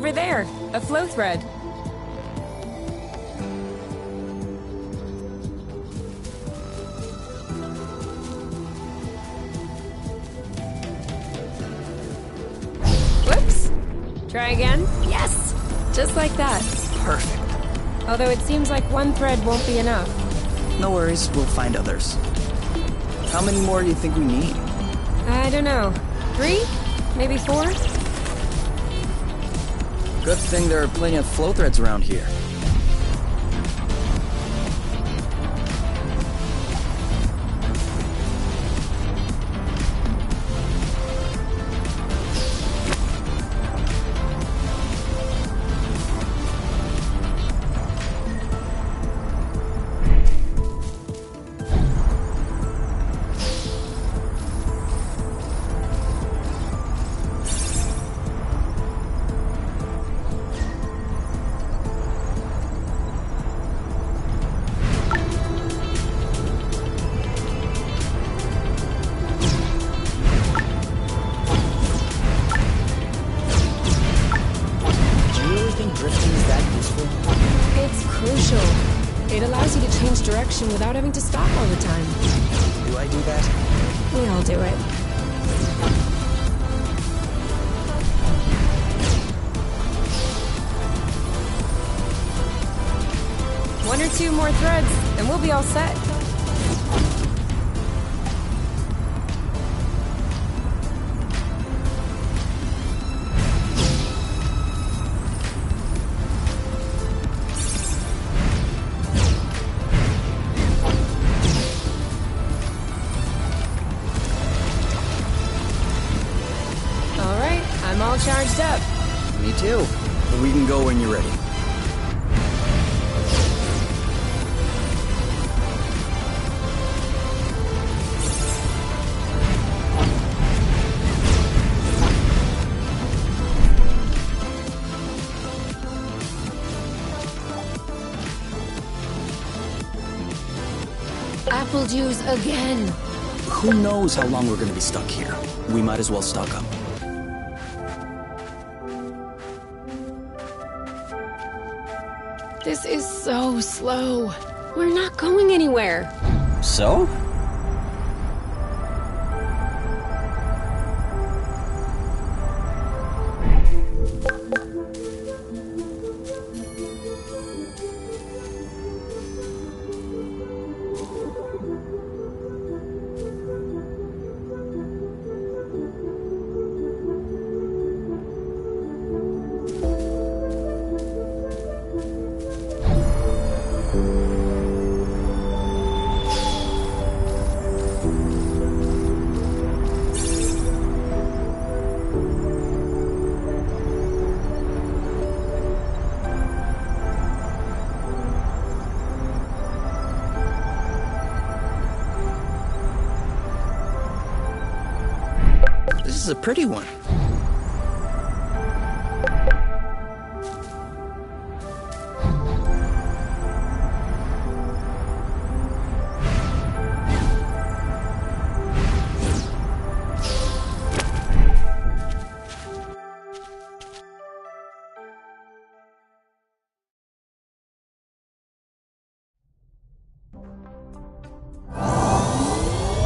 over there, a flow thread. Whoops! Try again? Yes! Just like that. Perfect. Although it seems like one thread won't be enough. No worries, we'll find others. How many more do you think we need? I don't know. 3? Maybe 4? Good thing there are plenty of flow threads around here. Without having to stop all the time. Do I do that? We all do it. One or two more threads, and we'll be all set. I'm all charged up. Me too. But we can go when you're ready. Apple juice again. Who knows how long we're gonna be stuck here? We might as well stock up. This is so slow. We're not going anywhere. So? This is a pretty one.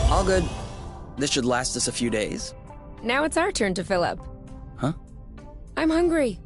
All good. This should last us a few days. Now it's our turn to fill up. Huh? I'm hungry.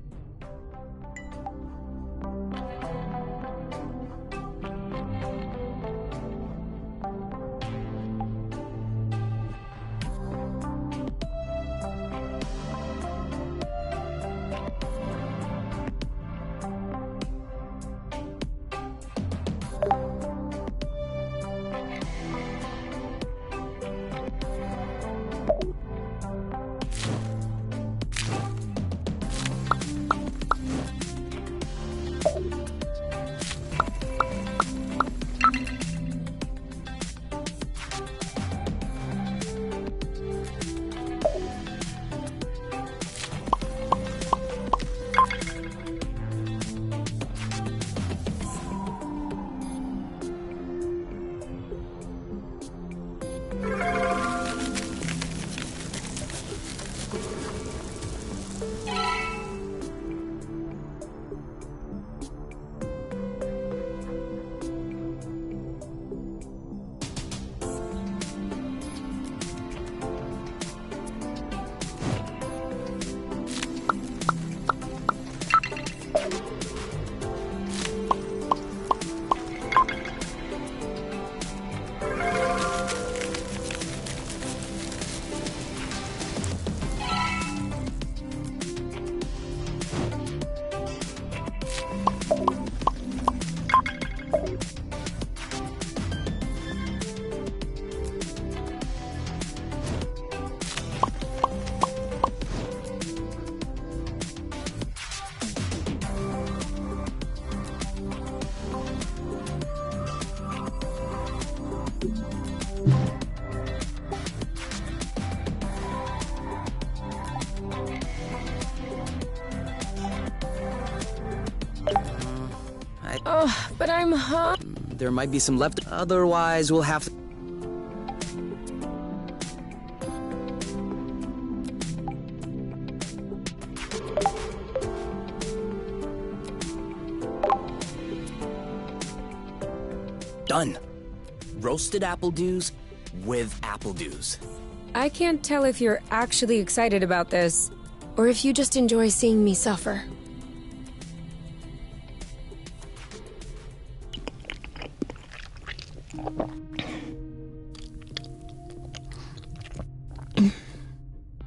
but I'm There might be some left. Otherwise, we'll have to... Done. Roasted apple dews with apple dews. I can't tell if you're actually excited about this, or if you just enjoy seeing me suffer.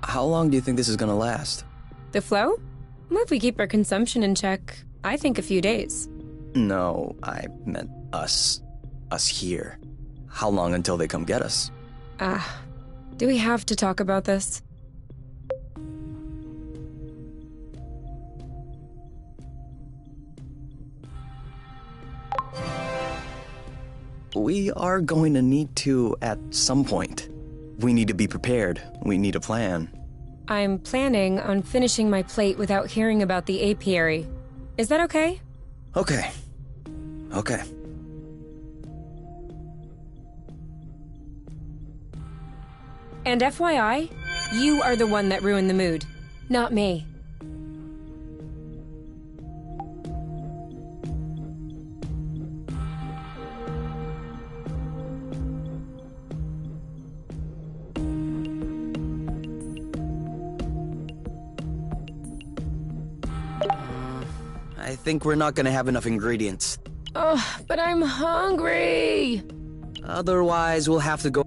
How long do you think this is gonna last? The flow? Well, if we keep our consumption in check, I think a few days. No, I meant us. Us here. How long until they come get us? Do we have to talk about this? We are going to need to at some point. We need to be prepared. We need a plan. I'm planning on finishing my plate without hearing about the apiary. Is that okay? Okay. Okay. And FYI, you are the one that ruined the mood, not me. I think we're not gonna have enough ingredients. Oh, but I'm hungry! Otherwise, we'll have to go...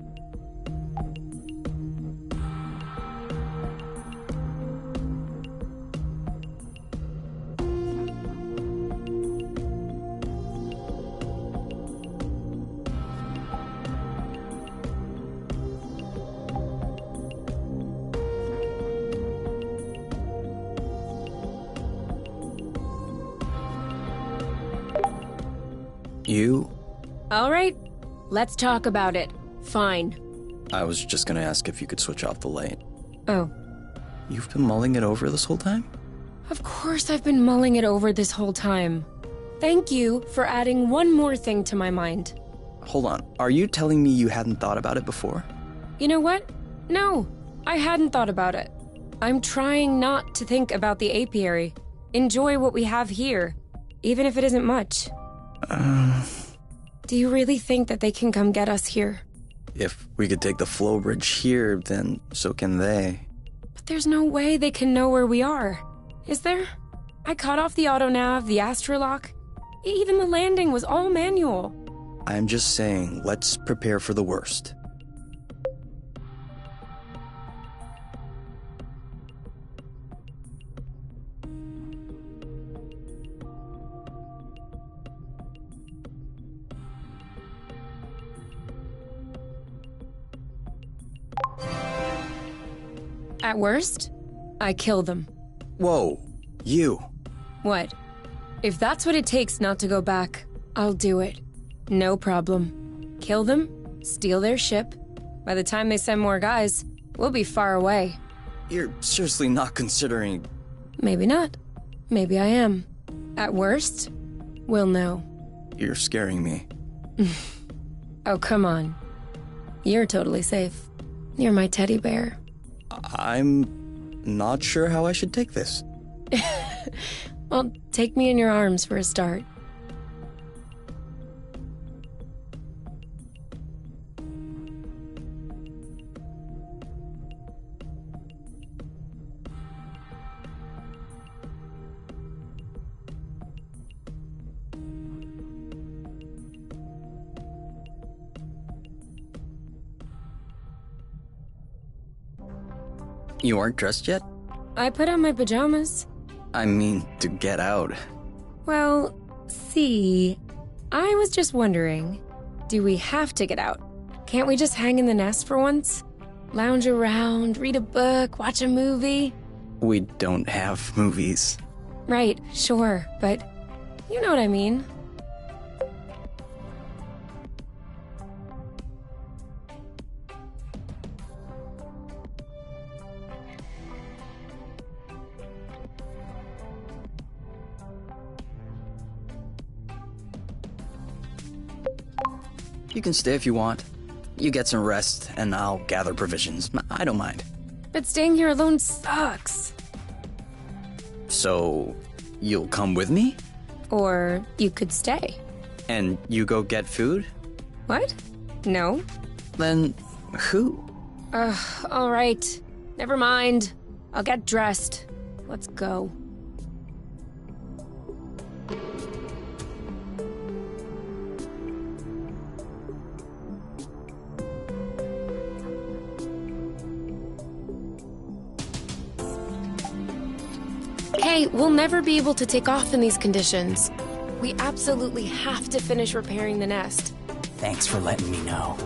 You? All right, let's talk about it. Fine. I was just gonna ask if you could switch off the light. Oh. You've been mulling it over this whole time? Of course I've been mulling it over this whole time. Thank you for adding one more thing to my mind. Hold on, are you telling me you hadn't thought about it before? You know what? No, I hadn't thought about it. I'm trying not to think about the apiary. Enjoy what we have here, even if it isn't much. Do you really think that they can come get us here? If we could take the flow bridge here, then so can they. But there's no way they can know where we are. Is there? I cut off the autonav, the astrolock. Even the landing was all manual. I'm just saying, let's prepare for the worst. At worst, I kill them. Whoa, you. What? If that's what it takes not to go back, I'll do it. No problem. Kill them, steal their ship. By the time they send more guys, we'll be far away. You're seriously not considering... Maybe not. Maybe I am. At worst, we'll know. You're scaring me. Oh, come on. You're totally safe. You're my teddy bear. I'm not sure how I should take this. Well, take me in your arms for a start. You aren't dressed yet? I put on my pajamas. I mean, to get out. Well, see, I was just wondering, do we have to get out? Can't we just hang in the nest for once? Lounge around, read a book, watch a movie? We don't have movies. Right, sure, but you know what I mean. You can stay if you want. You get some rest, and I'll gather provisions. I don't mind. But staying here alone sucks. So, you'll come with me? Or you could stay. And you go get food? What? No. Then, who? All right. Never mind. I'll get dressed. Let's go. Hey, we'll never be able to take off in these conditions. We absolutely have to finish repairing the nest. Thanks for letting me know.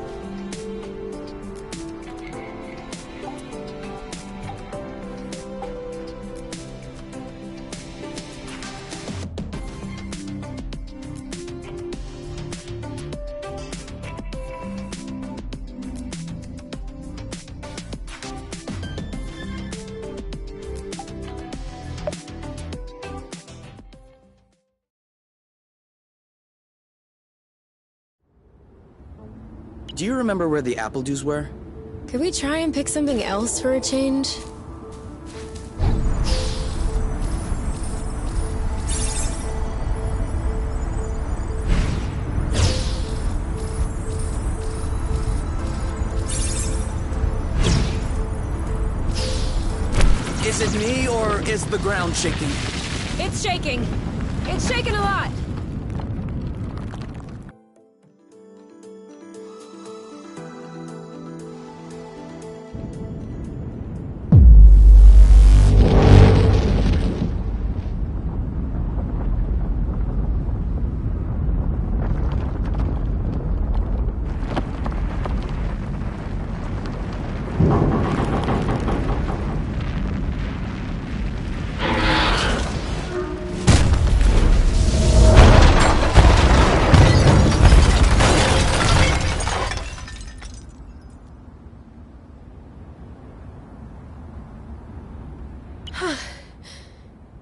Do you remember where the apple dews were? Could we try and pick something else for a change? Is it me, or is the ground shaking? It's shaking. It's shaking a lot.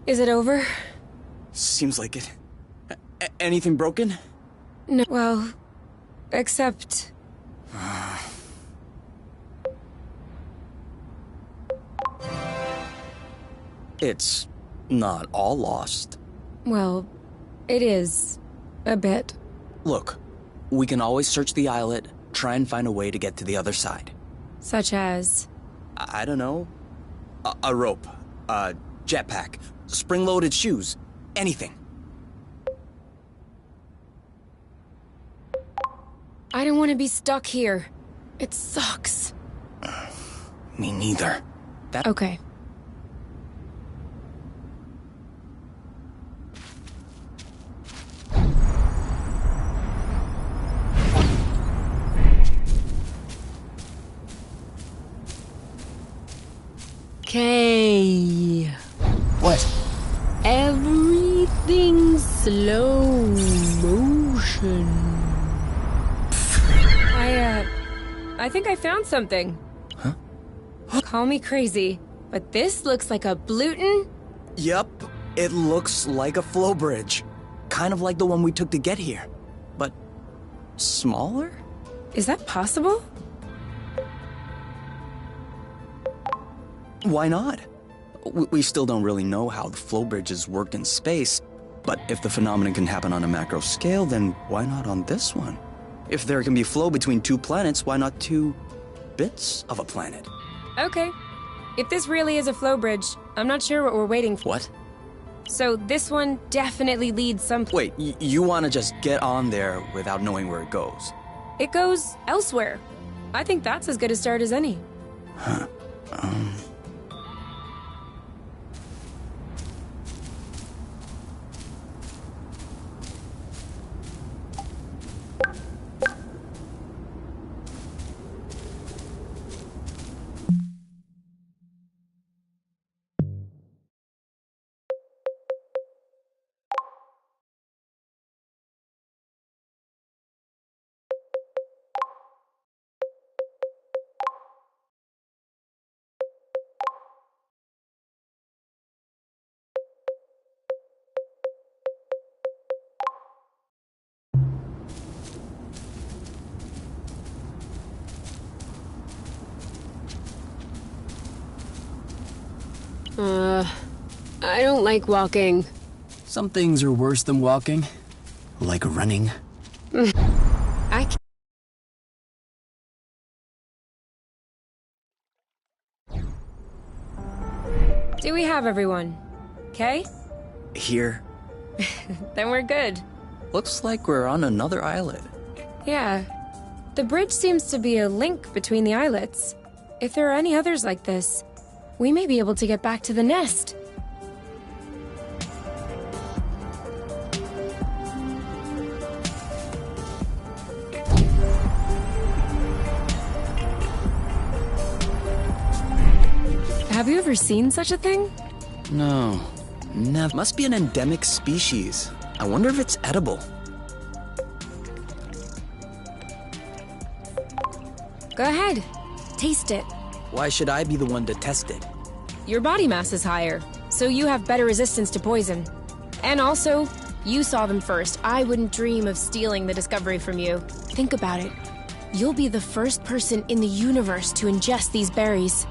Is it over? Seems like it. Anything broken? No. Well, except... It's not all lost. Well, it is. A bit. Look, we can always search the islet, try and find a way to get to the other side. Such as... I don't know. A rope, a jetpack, spring-loaded shoes, anything. I don't want to be stuck here. It sucks. Me neither. Okay. Okay. What? Everything slow motion. I think I found something. Huh? Call me crazy, but this looks like a Bluton. Yup, it looks like a flow bridge. Kind of like the one we took to get here. But smaller? Is that possible? Why not? We still don't really know how the flow bridges work in space, but if the phenomenon can happen on a macro scale, then why not on this one? If there can be flow between two planets, why not two bits of a planet? Okay. If this really is a flow bridge, I'm not sure what we're waiting for. What? So this one definitely leads some... Wait, you want to just get on there without knowing where it goes? It goes elsewhere. I think that's as good a start as any. Huh. I don't like walking. Some things are worse than walking. Like running. I can't. Do we have everyone? Okay? Here. Then we're good. Looks like we're on another islet. Yeah. The bridge seems to be a link between the islets. If there are any others like this, we may be able to get back to the nest. Have you ever seen such a thing? No. Never. Must be an endemic species. I wonder if it's edible. Go ahead. Taste it. Why should I be the one to test it? Your body mass is higher, so you have better resistance to poison. And also, you saw them first. I wouldn't dream of stealing the discovery from you. Think about it. You'll be the first person in the universe to ingest these berries.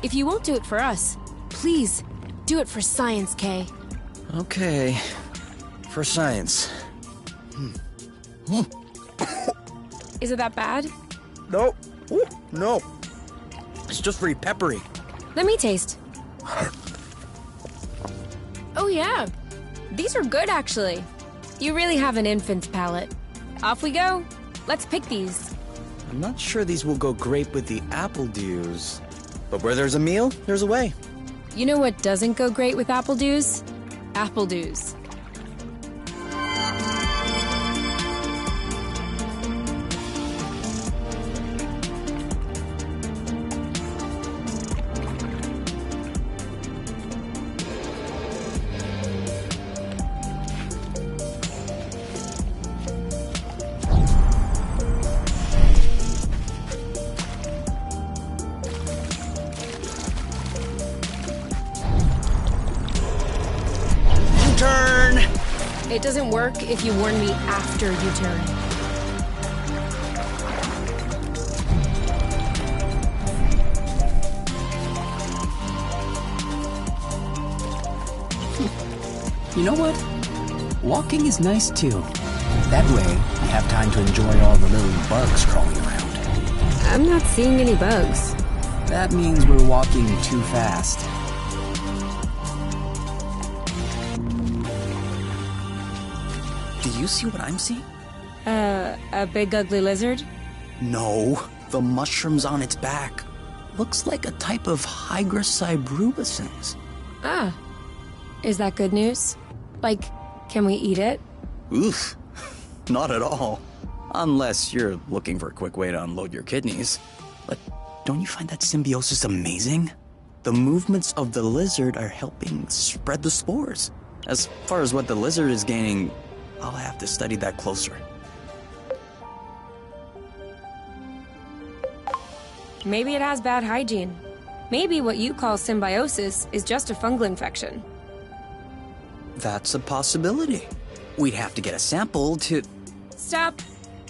If you won't do it for us, please, do it for science, Kay. Okay. For science. Is it that bad? No. Ooh, no. It's just very peppery. Let me taste. Oh yeah, these are good actually. You really have an infant's palate. Off we go. Let's pick these. I'm not sure these will go great with the apple dews. But where there's a meal, there's a way. You know what doesn't go great with apple dews? Apple dews. Turn! It doesn't work if you warn me after you turn. You know what? Walking is nice too. That way, we have time to enjoy all the little bugs crawling around. I'm not seeing any bugs. That means we're walking too fast. Do you see what I'm seeing? A big ugly lizard? No, the mushrooms on its back. Looks like a type of hygroscybrubescens. Ah. Is that good news? Like, can we eat it? Oof, not at all. Unless you're looking for a quick way to unload your kidneys. But don't you find that symbiosis amazing? The movements of the lizard are helping spread the spores. As far as what the lizard is gaining, I'll have to study that closer. Maybe it has bad hygiene. Maybe what you call symbiosis is just a fungal infection. That's a possibility. We'd have to get a sample to... Stop.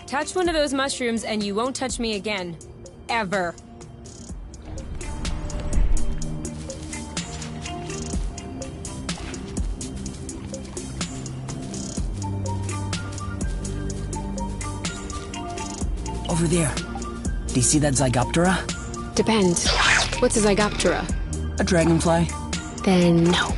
Touch one of those mushrooms and you won't touch me again. Ever. Over there. Do you see that Zygoptera? Depends. What's a Zygoptera? A dragonfly? Then no.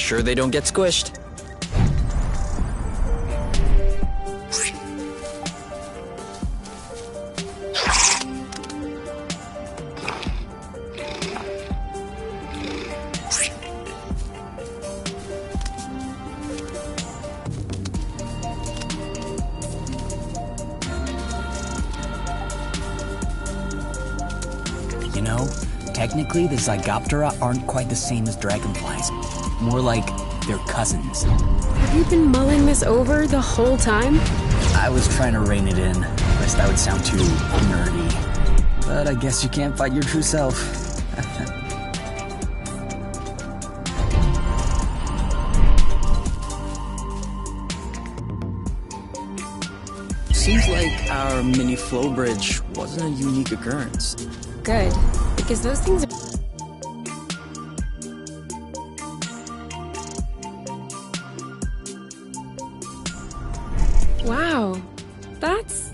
sure they don't get squished. You know, technically the Zygoptera aren't quite the same as dragonflies. More like they're cousins. Have you been mulling this over the whole time? I was trying to rein it in, lest that would sound too nerdy. But I guess you can't fight your true self. Seems like our mini flow bridge wasn't a unique occurrence. Good, because those things are... Wow, that's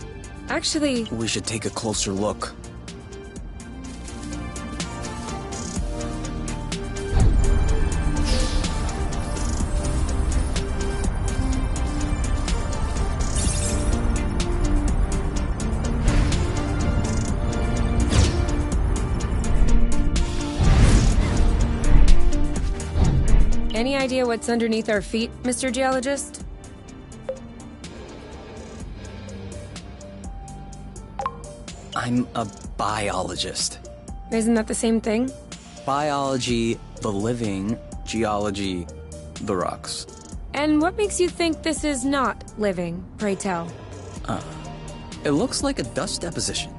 actually... We should take a closer look. Any idea what's underneath our feet, Mr. Geologist? I'm a biologist. Isn't that the same thing? Biology, the living, geology, the rocks. And what makes you think this is not living, pray tell? It looks like a dust deposition.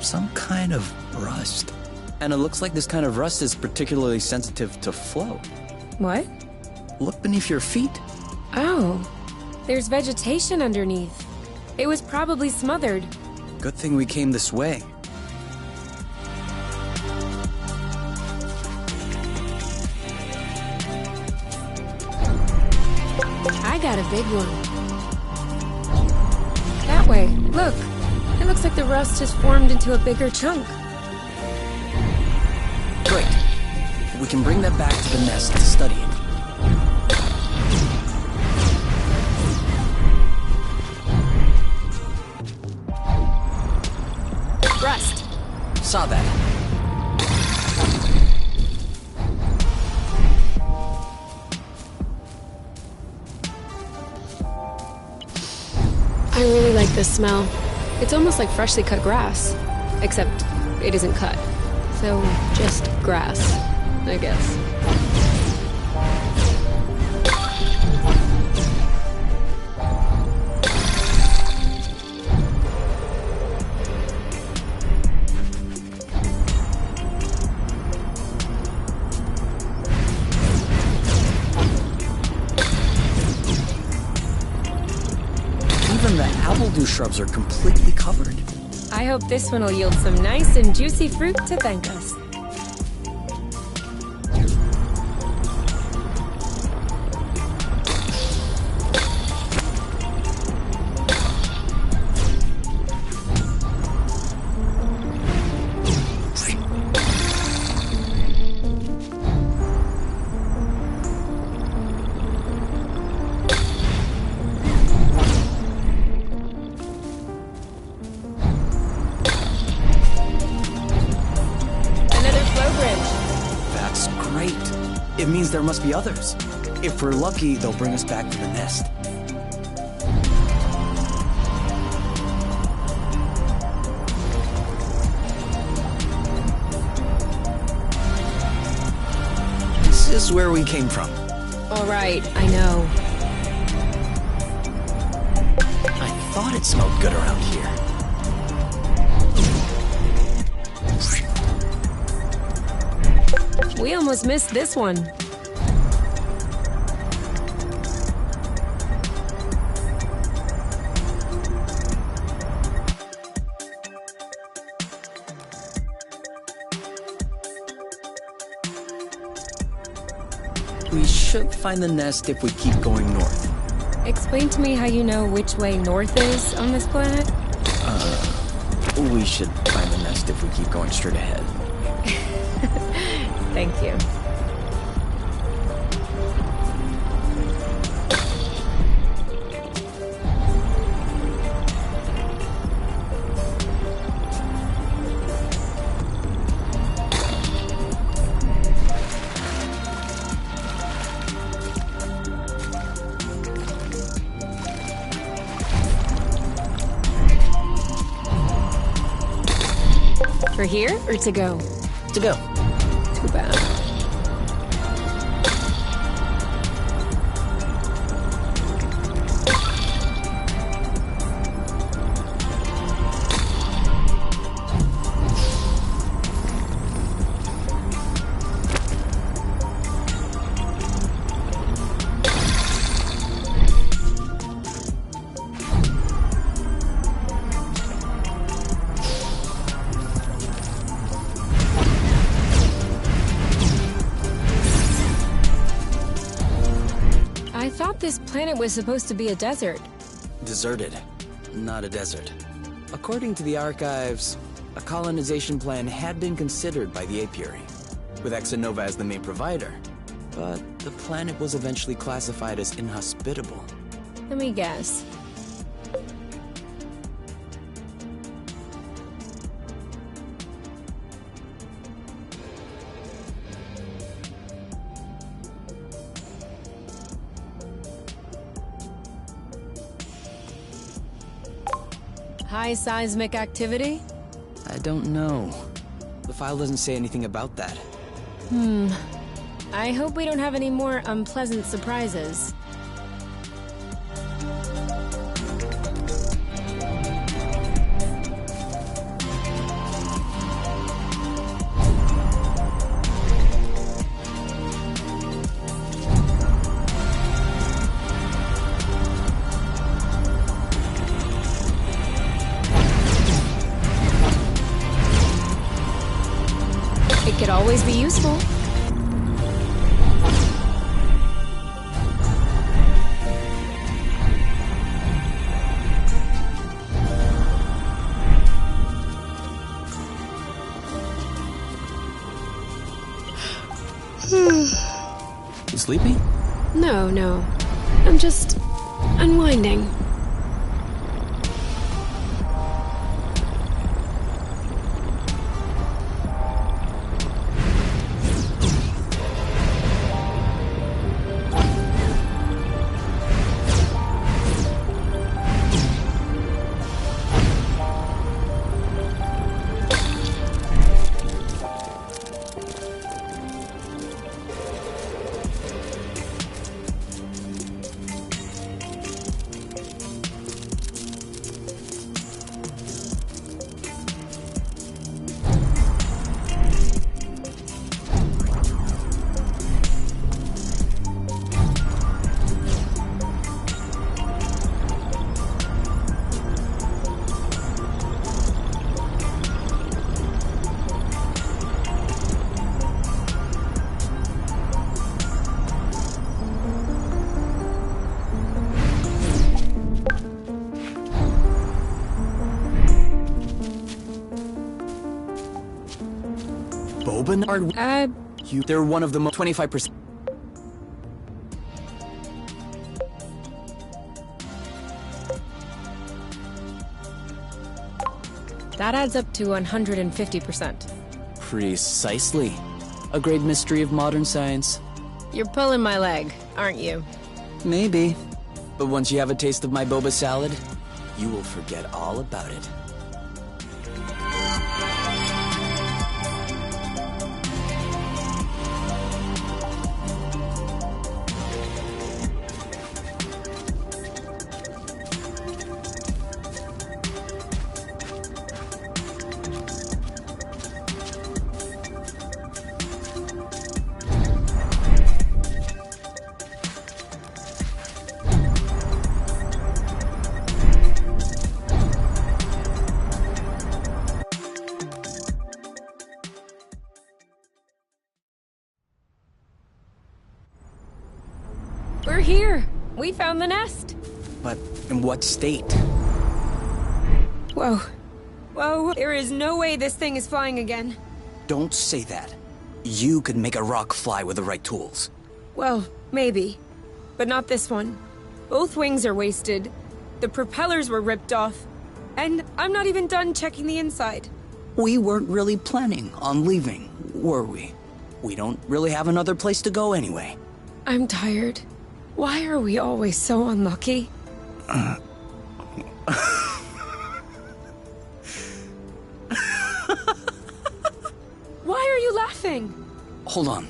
Some kind of rust. And it looks like this kind of rust is particularly sensitive to flow. What? Look beneath your feet. Oh, there's vegetation underneath. It was probably smothered. Good thing we came this way. I got a big one. That way, look. It looks like the rust has formed into a bigger chunk. Great. We can bring that back to the nest to study it. Rust. Saw that. I really like this smell. It's almost like freshly cut grass. Except it isn't cut. So, just grass, I guess. Even the appledew shrubs are completely covered. I hope this one will yield some nice and juicy fruit to thank us. It means there must be others. If we're lucky, they'll bring us back to the nest. This is where we came from. All right, I know. I thought it smelled good around here. We almost missed this one. We should find the nest if we keep going north. Explain to me how you know which way north is on this planet? We should find the nest if we keep going straight ahead. Thank you. For here or to go? To go. Too bad. I thought this planet was supposed to be a desert. Deserted, not a desert. According to the archives, a colonization plan had been considered by the apiary, with Exonova as the main provider. But the planet was eventually classified as inhospitable. Let me guess. High seismic activity? I don't know. The file doesn't say anything about that. I hope we don't have any more unpleasant surprises. It could always be useful. You sleepy? No. I'm just unwinding. Boban? They're one of the 25%. That adds up to 150%. Precisely. A great mystery of modern science. You're pulling my leg, aren't you? Maybe. But once you have a taste of my boba salad, you will forget all about it. We're here! We found the nest! But in what state? Whoa. Whoa, there is no way this thing is flying again. Don't say that. You could make a rock fly with the right tools. Well, maybe. But not this one. Both wings are wasted. The propellers were ripped off. And I'm not even done checking the inside. We weren't really planning on leaving, were we? We don't really have another place to go anyway. I'm tired. Why are we always so unlucky? anything. Hold on.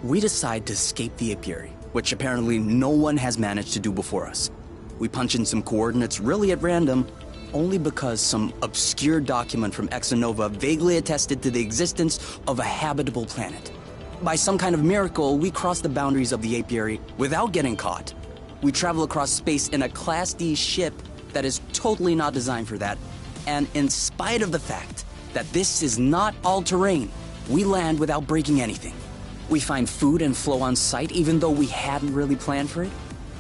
We decide to escape the apiary, which apparently no one has managed to do before us. We punch in some coordinates really at random, only because some obscure document from Exonova vaguely attested to the existence of a habitable planet. By some kind of miracle, we cross the boundaries of the apiary without getting caught. We travel across space in a Class D ship that is totally not designed for that, and in spite of the fact that this is not all-terrain, we land without breaking anything. We find food and flow on site even though we hadn't really planned for it.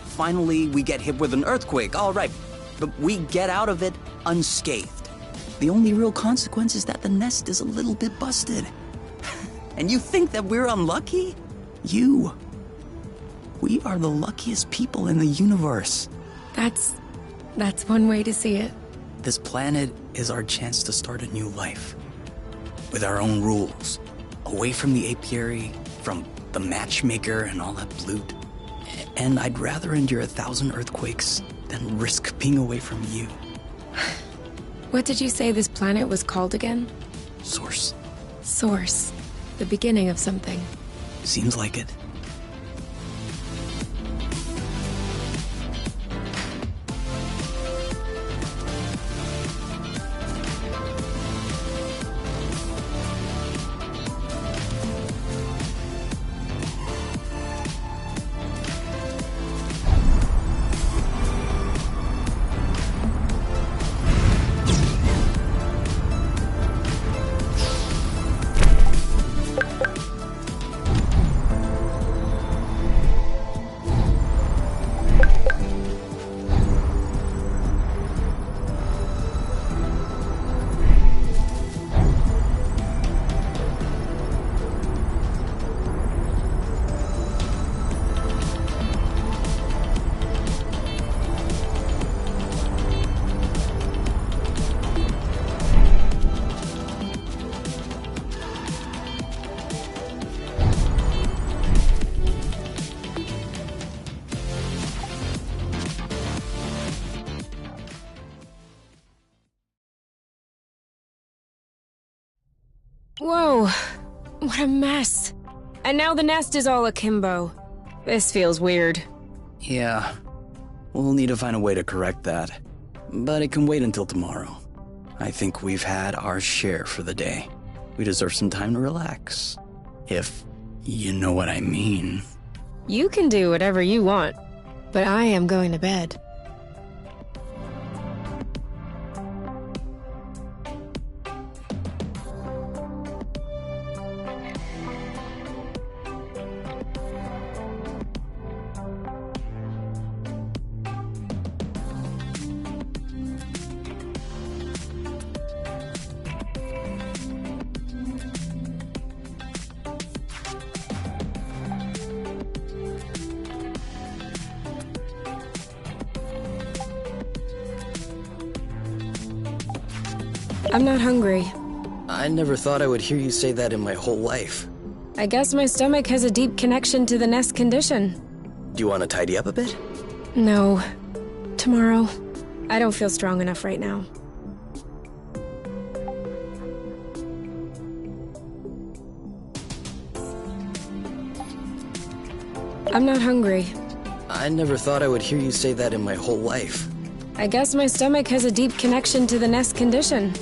Finally, we get hit with an earthquake, all right, but we get out of it unscathed. The only real consequence is that the nest is a little bit busted. And you think that we're unlucky? We are the luckiest people in the universe. That's one way to see it. This planet is our chance to start a new life. With our own rules. Away from the apiary, from the matchmaker and all that loot. And I'd rather endure 1,000 earthquakes than risk being away from you. What did you say this planet was called again? Source. Source. The beginning of something. Seems like it. Whoa, what a mess. And now the nest is all akimbo. This feels weird. Yeah, we'll need to find a way to correct that. But it can wait until tomorrow. I think we've had our share for the day. We deserve some time to relax. If you know what I mean. You can do whatever you want, but I am going to bed. I'm not hungry. I never thought I would hear you say that in my whole life. I guess my stomach has a deep connection to the nest condition. Do you want to tidy up a bit? No. Tomorrow. I don't feel strong enough right now. I'm not hungry. I never thought I would hear you say that in my whole life. I guess my stomach has a deep connection to the nest condition.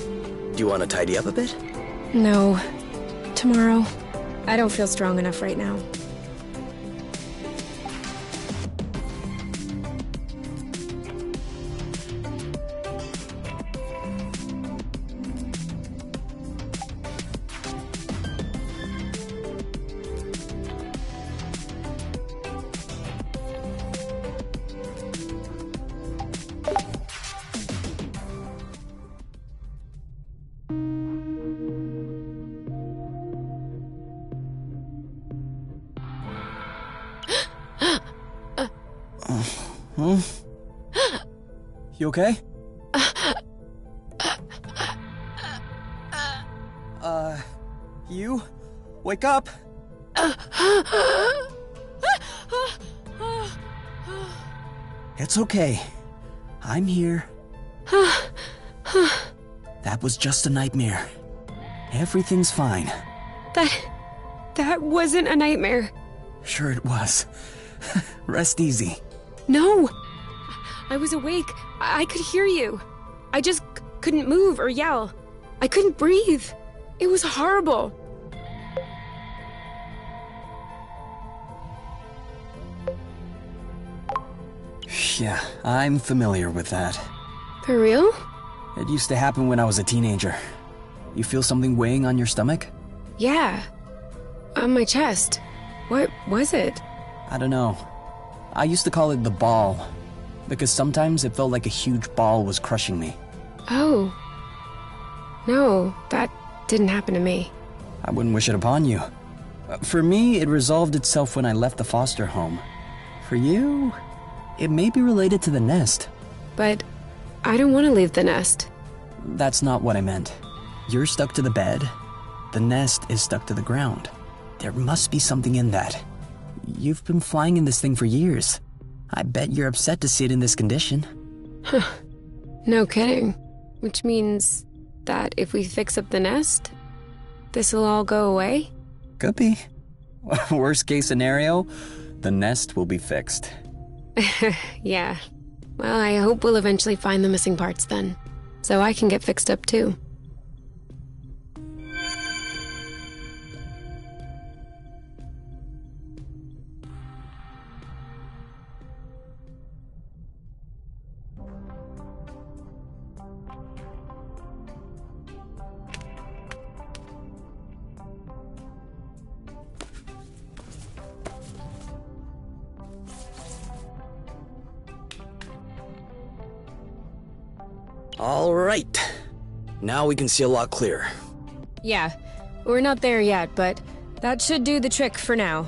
Do you want to tidy up a bit? No. Tomorrow. I don't feel strong enough right now. You okay? You? Wake up! It's okay. I'm here. That was just a nightmare. Everything's fine. That wasn't a nightmare. Sure it was. Rest easy. No! I was awake. I could hear you. I just couldn't move or yell. I couldn't breathe. It was horrible. Yeah, I'm familiar with that. For real? It used to happen when I was a teenager. You feel something weighing on your stomach? Yeah. On my chest. What was it? I don't know. I used to call it the ball, because sometimes it felt like a huge ball was crushing me. Oh. No, that didn't happen to me. I wouldn't wish it upon you. For me, it resolved itself when I left the foster home. For you, it may be related to the nest. But I don't want to leave the nest. That's not what I meant. You're stuck to the bed. The nest is stuck to the ground. There must be something in that. You've been flying in this thing for years. I bet you're upset to see it in this condition. Huh. No kidding. Which means that if we fix up the nest, this'll all go away? Could be. Worst case scenario, the nest will be fixed. Yeah. Well, I hope we'll eventually find the missing parts then, so I can get fixed up too. All right. Now we can see a lot clearer. Yeah, we're not there yet, but that should do the trick for now.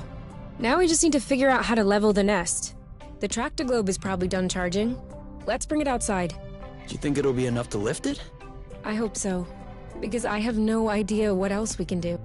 Now we just need to figure out how to level the nest. The tractoglobe is probably done charging. Let's bring it outside. Do you think it'll be enough to lift it? I hope so, because I have no idea what else we can do.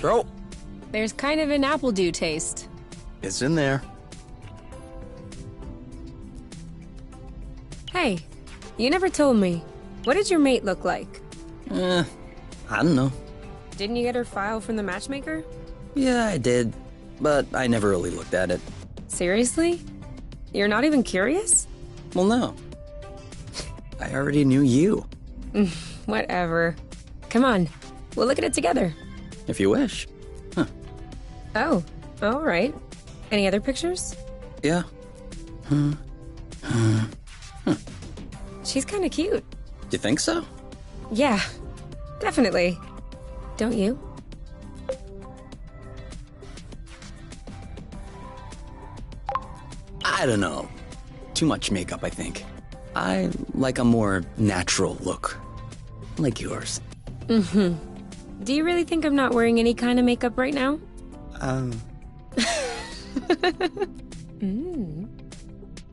So, There's kind of an apple dew taste. it's in there. Hey, you never told me. What did your mate look like? I don't know. Didn't you get her file from the matchmaker? Yeah, I did, but I never really looked at it. Seriously? You're not even curious? Well, no. I already knew you, Whatever. Come on, we'll look at it together. if you wish. Oh, all right. Any other pictures? Yeah. She's kind of cute. You think so? Yeah, definitely. Don't you? I don't know. Too much makeup, I think. I like a more natural look. Like yours. Do you really think I'm not wearing any kind of makeup right now?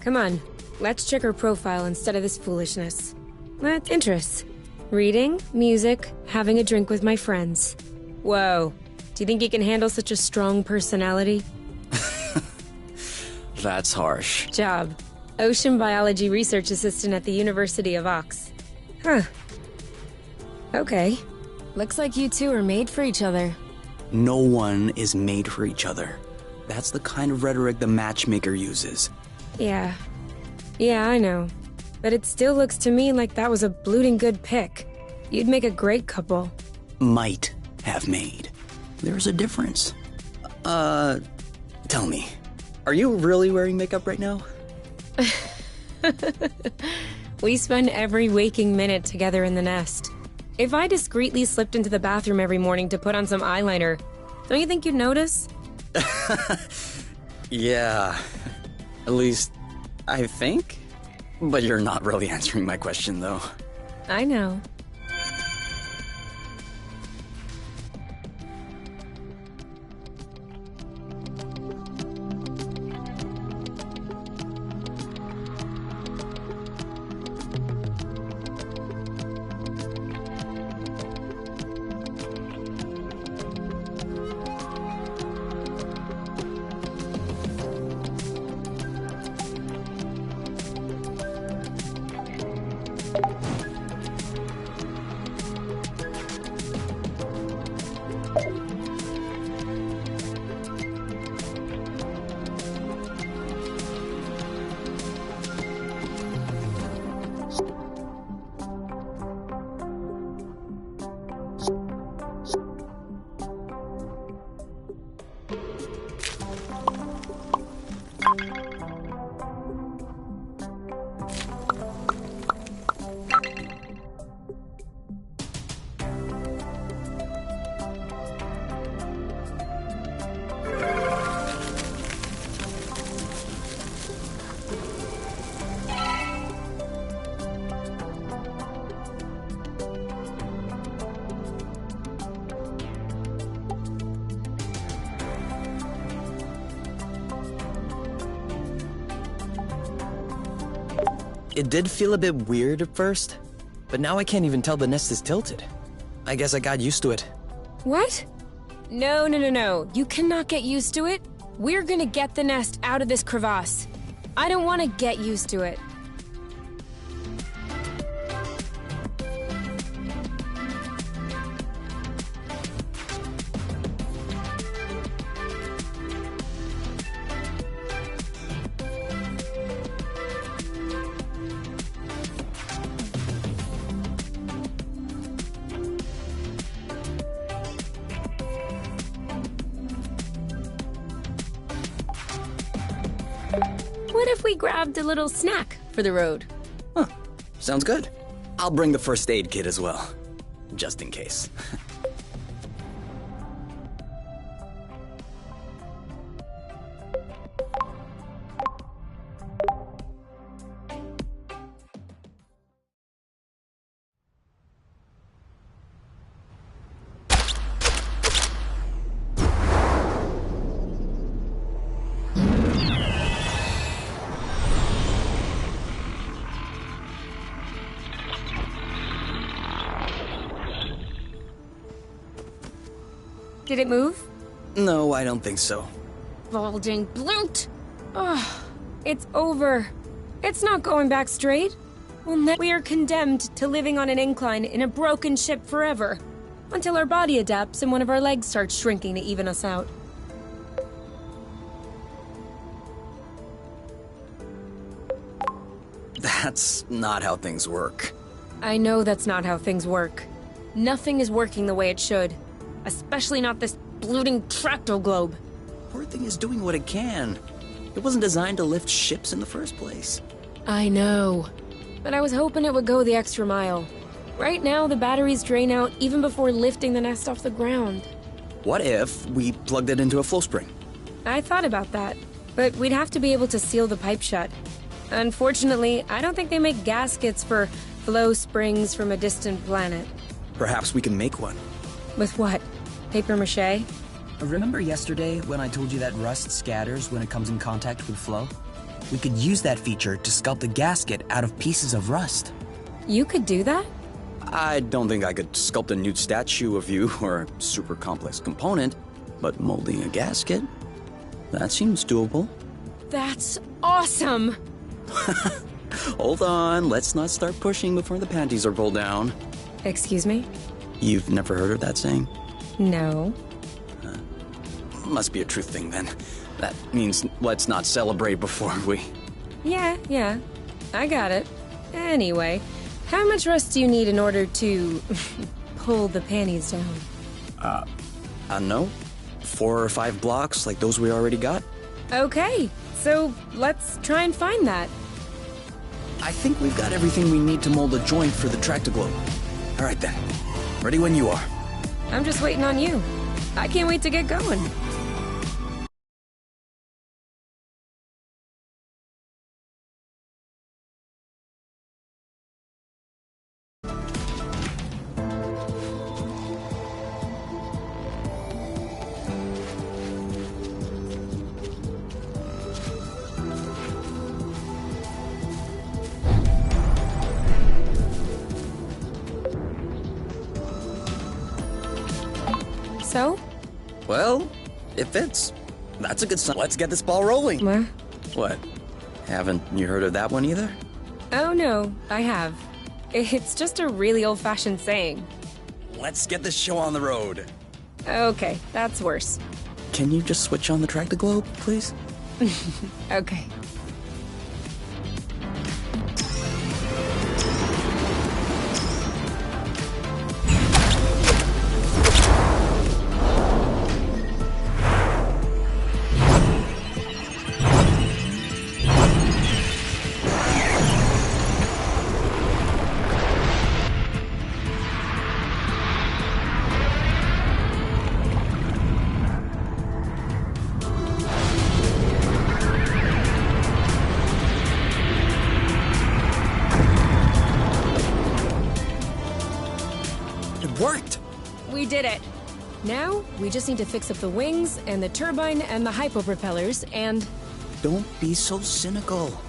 Come on, let's check her profile instead of this foolishness. What interests? Reading, music, having a drink with my friends. Whoa, do you think you can handle such a strong personality? That's harsh. Job. Ocean biology research assistant at the University of Ox. Huh. Okay. Looks like you two are made for each other. No one is made for each other. That's the kind of rhetoric the matchmaker uses. Yeah. Yeah, I know. But it still looks to me like that was a blooting good pick. You'd make a great couple. Might have made. There's a difference. Tell me, are you really wearing makeup right now? We spend every waking minute together in the nest. If I discreetly slipped into the bathroom every morning to put on some eyeliner, don't you think you'd notice? Yeah. At least, I think. But you're not really answering my question, though. I know. It did feel a bit weird at first, but now I can't even tell the nest is tilted. I guess I got used to it. What? No, no, no, no. You cannot get used to it. We're gonna get the nest out of this crevasse. I don't want to get used to it. What if we grabbed a little snack for the road? Huh. Sounds good. I'll bring the first aid kit as well. Just in case. Did it move? No, I don't think so. Balding bloot! Ugh, it's over. It's not going back straight. We are condemned to living on an incline in a broken ship forever, until our body adapts and one of our legs starts shrinking to even us out. That's not how things work. I know that's not how things work. Nothing is working the way it should. Especially not this bloating tracto globe. Poor thing is doing what it can. It wasn't designed to lift ships in the first place. I know. But I was hoping it would go the extra mile. Right now, the batteries drain out even before lifting the nest off the ground. What if we plugged it into a flow spring? I thought about that, but we'd have to be able to seal the pipe shut. Unfortunately, I don't think they make gaskets for flow springs from a distant planet. Perhaps we can make one. With what? Paper mache? Remember yesterday when I told you that rust scatters when it comes in contact with flow? We could use that feature to sculpt a gasket out of pieces of rust. You could do that? I don't think I could sculpt a nude statue of you or a super complex component, but molding a gasket? That seems doable. That's awesome! Hold on, let's not start pushing before the panties are pulled down. Excuse me? You've never heard of that saying? No. Must be a truth thing then. That means let's not celebrate before we... Yeah. I got it. Anyway, how much rust do you need in order to pull the panties down? I don't know. 4 or 5 blocks like those we already got? Okay, so let's try and find that. I think we've got everything we need to mold a joint for the tractoglobe. All right then. Ready when you are. I'm just waiting on you. I can't wait to get going. So? Well, it fits. That's a good sign. Let's get this ball rolling. What? Haven't you heard of that one either? Oh no, I have. It's just a really old-fashioned saying. Let's get this show on the road. Okay, that's worse. Can you just switch on the track to globe, please? Okay. Worked! We did it. Now, we just need to fix up the wings, and the turbine, and the hypo-propellers, and... Don't be so cynical.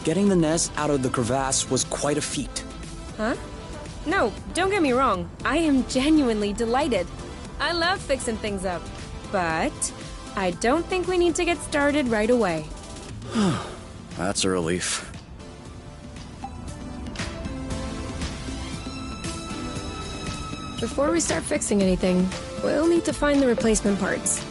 Getting the nest out of the crevasse was quite a feat. Huh? No, don't get me wrong. I am genuinely delighted. I love fixing things up. But I don't think we need to get started right away. That's a relief. Before we start fixing anything, we'll need to find the replacement parts.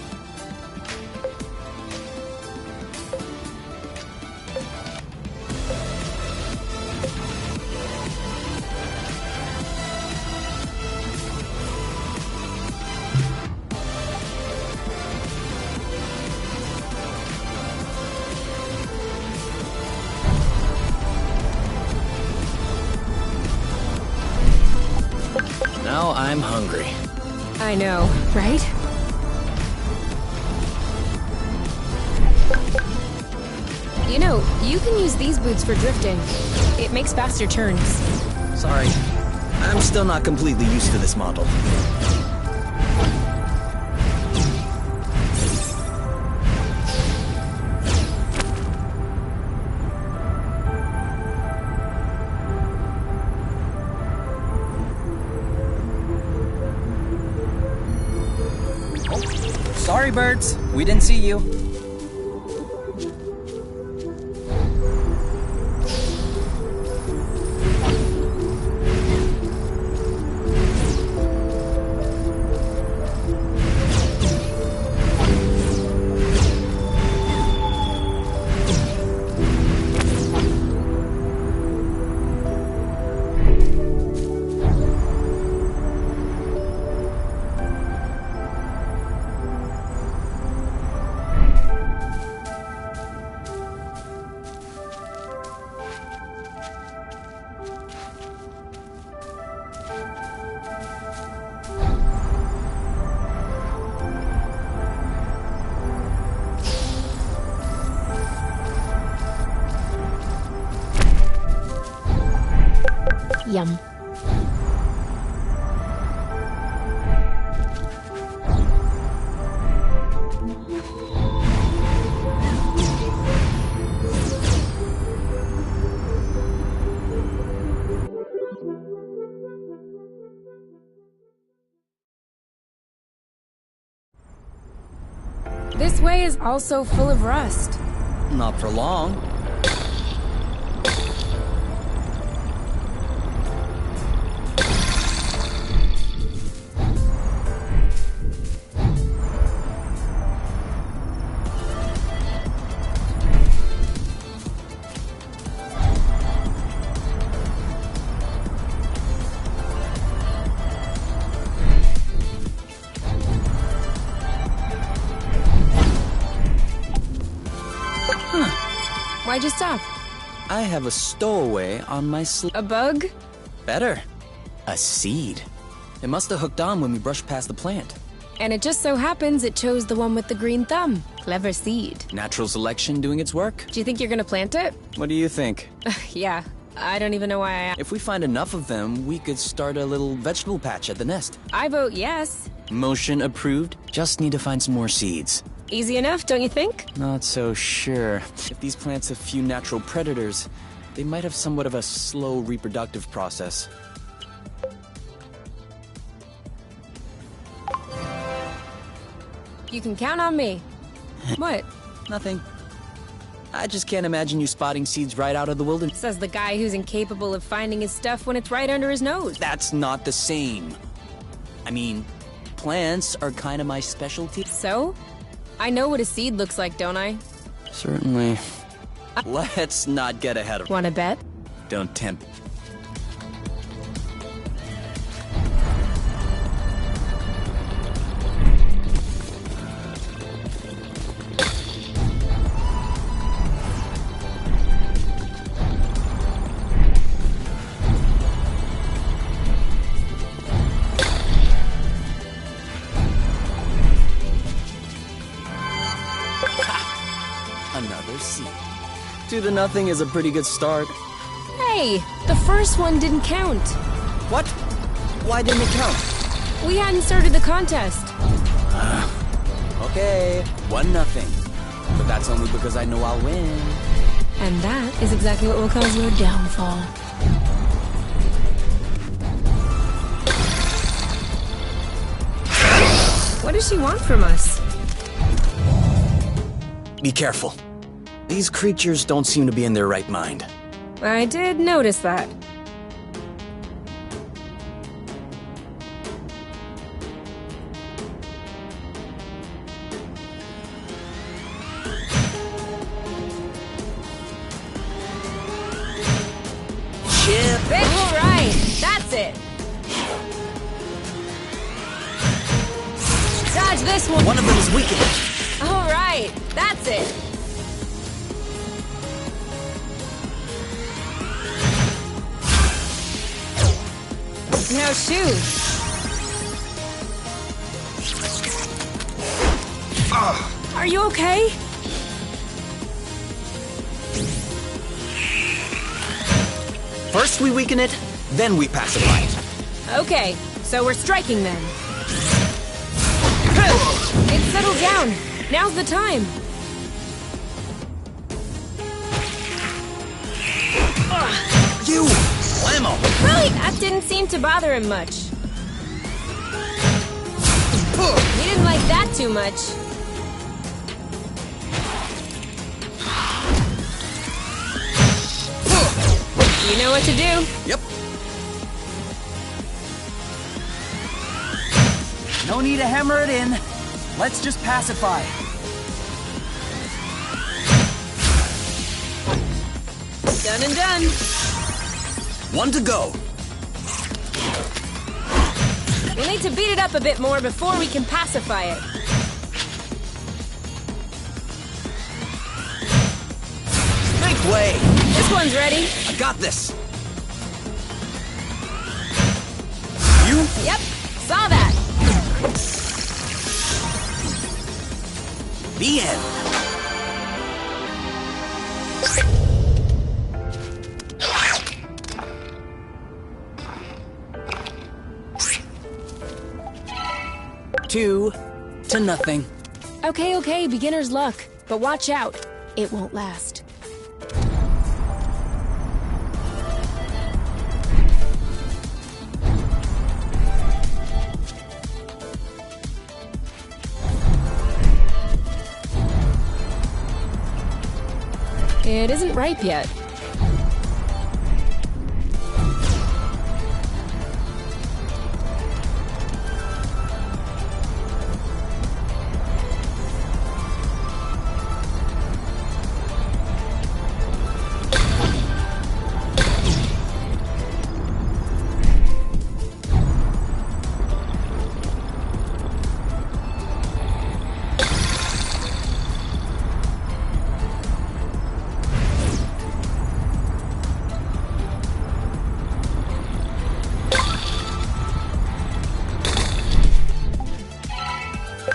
Now I'm hungry. I know, right? You know, you can use these boots for drifting. It makes faster turns. Sorry. I'm still not completely used to this model. Sorry, birds. We didn't see you. Yum. This way is also full of rust. Not for long. Why'd you stop? I have a stowaway on my A bug? Better. A seed. It must have hooked on when we brushed past the plant. And it just so happens it chose the one with the green thumb. Clever seed. Natural selection doing its work. Do you think you're gonna plant it? What do you think? Yeah, I don't even know why If we find enough of them, we could start a little vegetable patch at the nest. I vote yes. Motion approved. Just need to find some more seeds. Easy enough, don't you think? Not so sure. If these plants have few natural predators, they might have somewhat of a slow reproductive process. You can count on me. What? Nothing. I just can't imagine you spotting seeds right out of the wilderness. Says the guy who's incapable of finding his stuff when it's right under his nose. That's not the same. I mean, plants are kind of my specialty. So? I know what a seed looks like, don't I? Certainly. Let's not get ahead of... Wanna bet? Don't tempt... Another seed. 2-0 is a pretty good start. Hey, the first one didn't count. What? Why didn't it count? We hadn't started the contest. Okay, 1-0. But that's only because I know I'll win. And that is exactly what will cause your downfall. What does she want from us? Be careful. These creatures don't seem to be in their right mind. I did notice that. Chip! All right, that's it. Dodge this one. One of them is weakened. All right, that's it. Now shoot. Are you okay? First we weaken it, then we pacify it. Okay, so we're striking then. It's settled down. Now's the time. You! Blammo! Really? That didn't seem to bother him much. He didn't like that too much. You know what to do. Yep. No need to hammer it in. Let's just pacify. Done and done. 1 to go. We'll need to beat it up a bit more before we can pacify it. Make way! This one's ready. I got this. You? Yep, saw that. The end. Two to nothing. Okay, beginner's luck. But watch out. It won't last. It isn't ripe yet.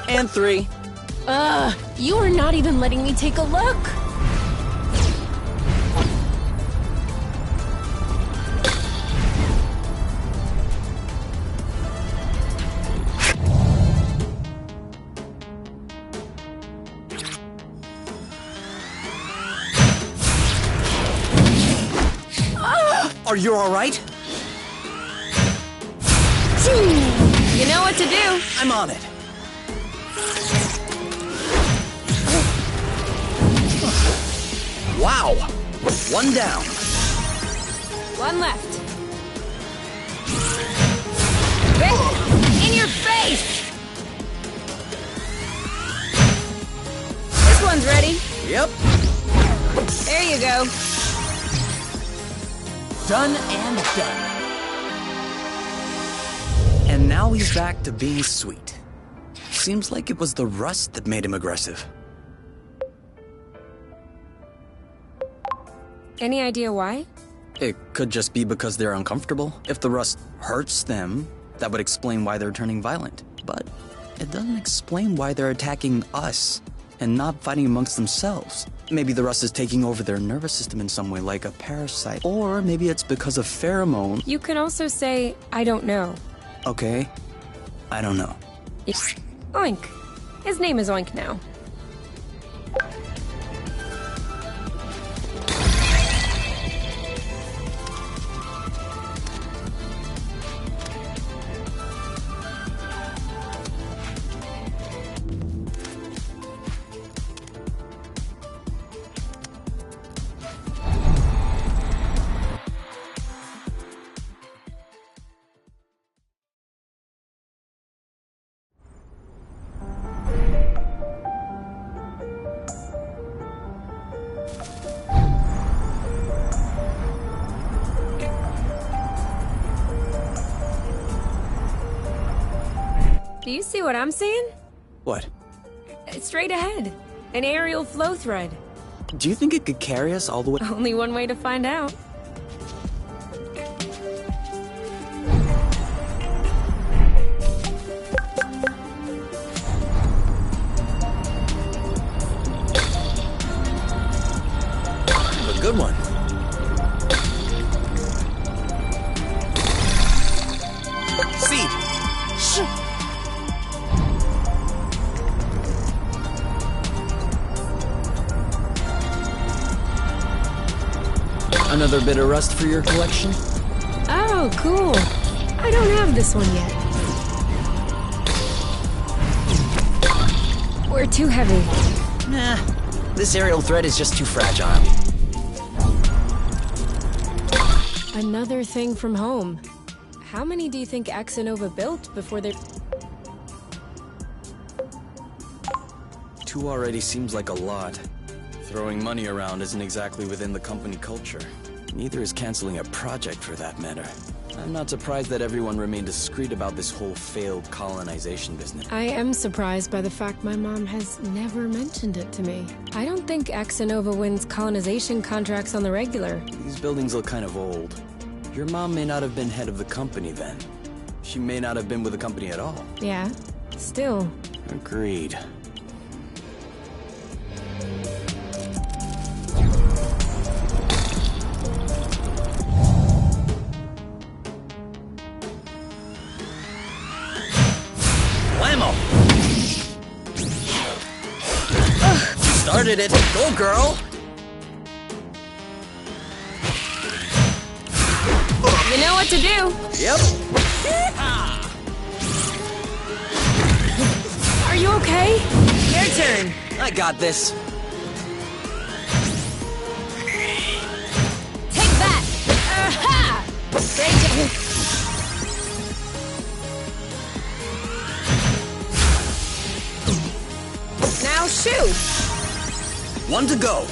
And 3. You are not even letting me take a look. Are you all right? You know what to do. I'm on it. One down. One left. In your face! This one's ready. Yep. There you go. Done and done. And now he's back to being sweet. Seems like it was the rust that made him aggressive. Any idea why? It could just be because they're uncomfortable. If the rust hurts them, that would explain why they're turning violent. But it doesn't explain why they're attacking us and not fighting amongst themselves. Maybe the rust is taking over their nervous system in some way, like a parasite. Or maybe it's because of pheromone. You can also say, I don't know. Okay, I don't know. Oink. His name is Oink now. Do you see what I'm seeing? What? Straight ahead. An aerial flow thread. Do you think it could carry us all the way? Only one way to find out. A good one. See. Another bit of rust for your collection? Oh, cool. I don't have this one yet. We're too heavy. Nah, this aerial thread is just too fragile. Another thing from home. How many do you think Axonova built before they... 2 already seems like a lot. Throwing money around isn't exactly within the company culture. Neither is canceling a project for that matter. I'm not surprised that everyone remained discreet about this whole failed colonization business. I am surprised by the fact my mom has never mentioned it to me. I don't think Axonova wins colonization contracts on the regular. These buildings look kind of old. Your mom may not have been head of the company then. She may not have been with the company at all. Yeah, still. Agreed. Whammo! Started it. Go, girl! You know what to do. Yep. Are you okay? Your turn. I got this. Take that! Aha! Great job. Now shoot! 1 to go.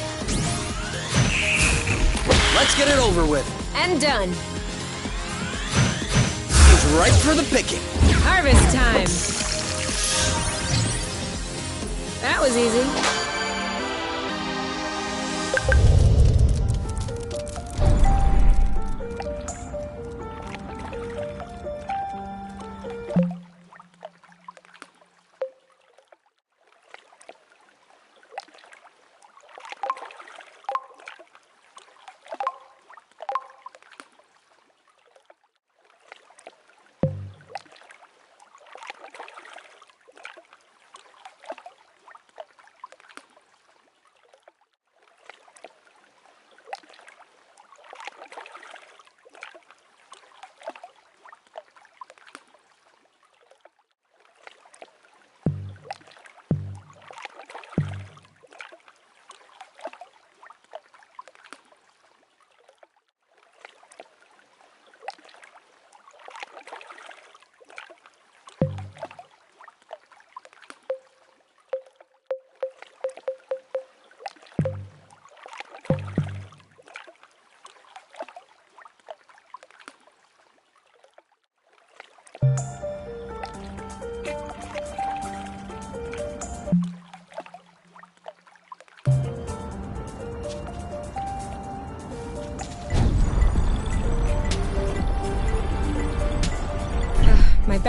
Let's get it over with. And done. It's ripe for the picking. Harvest time. That was easy.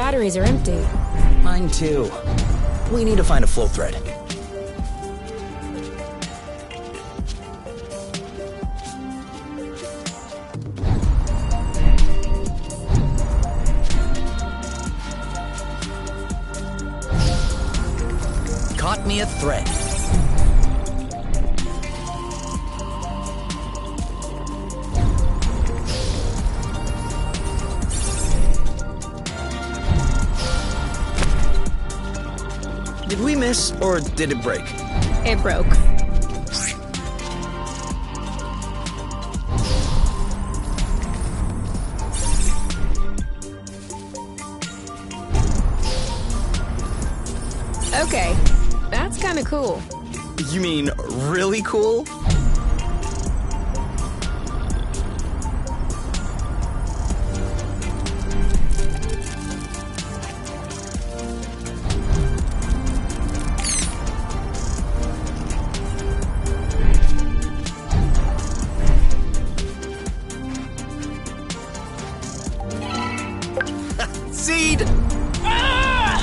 batteries are empty. Mine too. We need to find a flow thread. Caught me a thread. Did we miss, or did it break? It broke. Okay, that's kinda cool. You mean really cool? Seed! Ah!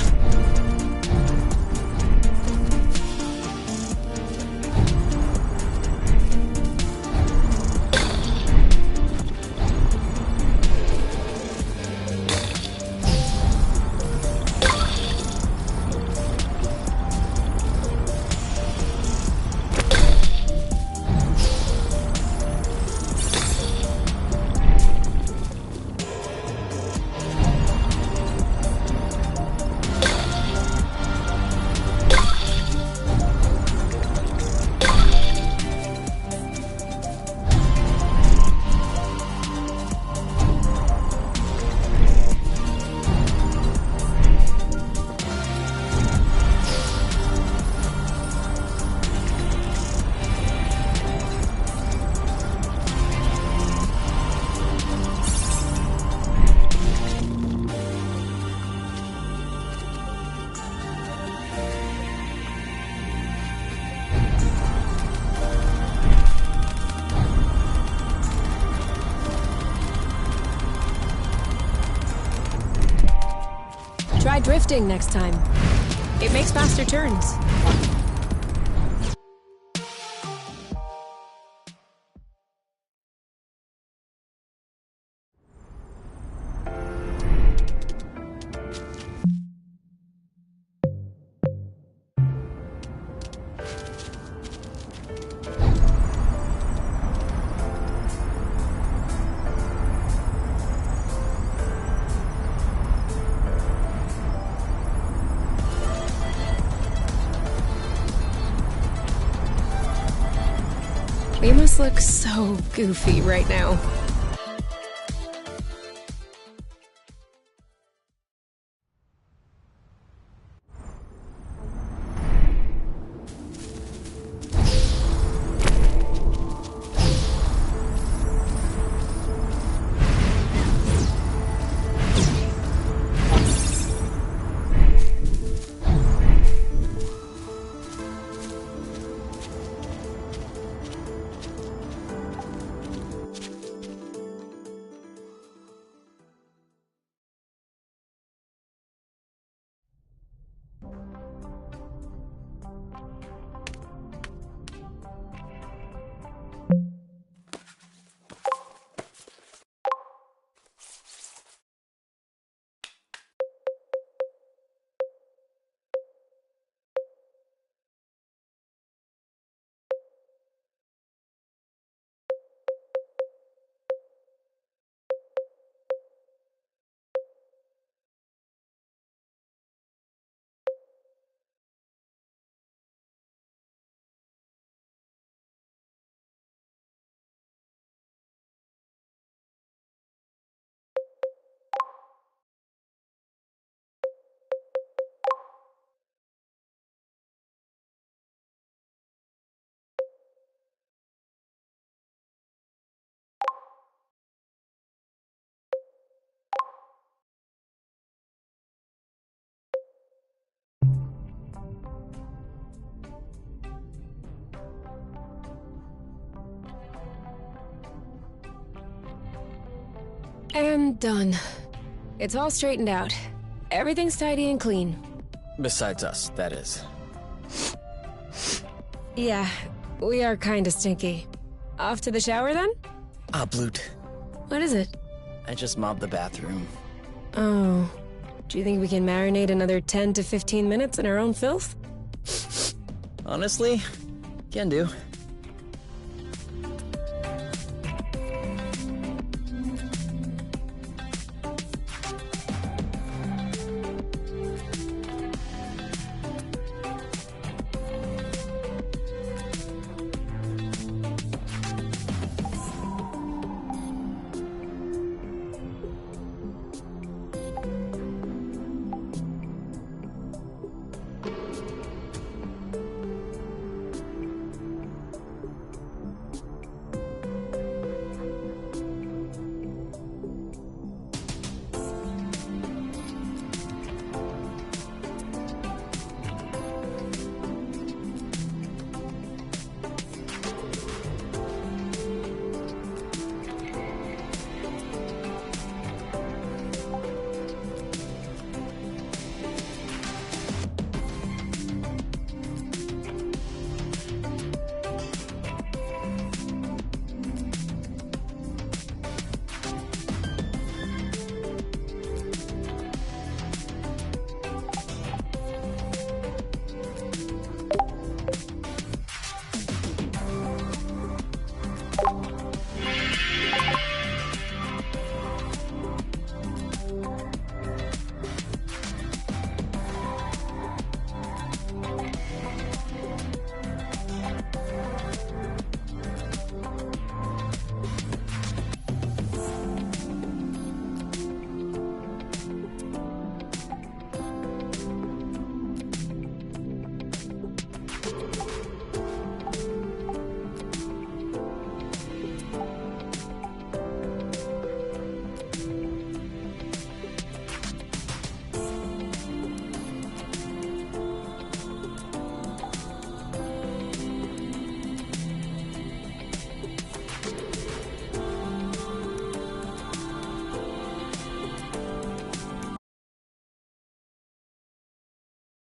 Try drifting next time. It makes faster turns. We must look so goofy right now. And done. It's all straightened out. Everything's tidy and clean. Besides us, that is. Yeah, we are kinda stinky. Off to the shower then? Ah, Bloot. What is it? I just mobbed the bathroom. Oh. Do you think we can marinate another 10 to 15 minutes in our own filth? Honestly, can do.